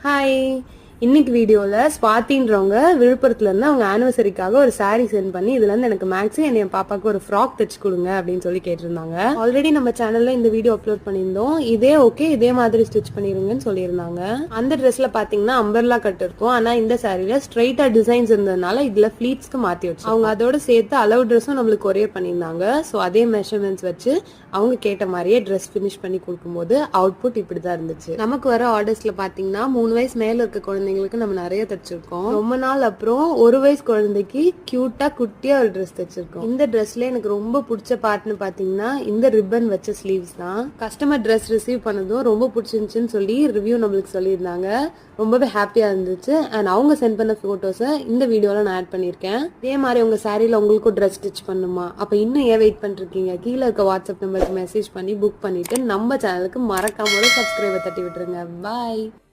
Hi. இன்னைக்கு வீடியோல ஸ்வாதின்றவங்க விழுப்புரத்துல இருந்து அவங்க ஆனிவர்சரிக்காக ஒரு saree சென்ட் பண்ணி இதுல இருந்து எனக்கு மேக்ஸி என் பாப்பாக்கு ஒரு ஃப்ராக் தச்சு கொடுங்க அப்படின்னு சொல்லி கேட்டிருந்தாங்க. ஆல்ரெடி நம்ம சேனல்ல இந்த வீடியோ அப்லோட் பண்ணியிருந்தோம். இதே ஓகே இதே மாதிரி ஸ்டிச் பண்ணிருங்கன்னு சொல்லியிருந்தாங்க. அந்த ட்ரெஸ்ல பாத்தீங்கன்னா அம்பர்லா கட் இருக்கும். ஆனா இந்த சாரியில ஸ்ட்ரைட்டா டிசைன்ஸ் இருந்ததுனால இதுல ஃபிளீட்ஸ்க்கு மாத்தி வச்சு அவங்க அதோட சேர்த்து அளவு ட்ரெஸ்ஸும் நம்மளுக்கு கொரியர் பண்ணியிருந்தாங்க. ஸோ அதே மெஷர்மெண்ட்ஸ் வச்சு அவங்க கேட்ட மாதிரியே ட்ரெஸ் ஃபினிஷ் பண்ணி கொடுக்கும்போது அவுட்புட் இப்படிதான் இருந்துச்சு. நமக்கு வர ஆர்டர்ஸ்ல பாத்தீங்கன்னா 3 வயசு மேல இருக்க குழந்தைங்களுக்கு நம்ம நிறைய தச்சிருக்கோம். ரொம்ப நாள் அப்புறம் 1 வயசு குழந்தைக்கு கியூட்டா குட்டியா ஒரு ட்ரெஸ் தச்சிருக்கோம். இந்த ட்ரெஸ்ல எனக்கு ரொம்ப பிடிச்ச பார்ட்னு பாத்தீங்கன்னா இந்த ரிப்பன் வச்ச ஸ்லீவ்ஸ் தான். கஸ்டமர் ட்ரெஸ் ரிசீவ் பண்ணதும் ரொம்ப பிடிச்சிருந்துச்சுன்னு சொல்லி ரிவ்யூ நம்மளுக்கு சொல்லியிருந்தாங்க. ரொம்பவே ஹாப்பியா இருந்துச்சு. அண்ட் அவங்க சென்ட் பண்ண போட்டோஸை இந்த வீடியோல நான் ஆட் பண்ணிருக்கேன். இதே மாதிரி உங்க சாரியில உங்களுக்கும் ட்ரெஸ் ஸ்டிச் பண்ணுமா? அப்ப இன்னும் ஏன் வெயிட் பண்ணிருக்கீங்க? கீழே இருக்க வாட்ஸ்அப் நம்பருக்கு மெசேஜ் பண்ணி புக் பண்ணிட்டு நம்ம சேனலுக்கு மறக்காம சப்ஸ்கிரைபர் தட்டி விட்டுருங்க. பாய்.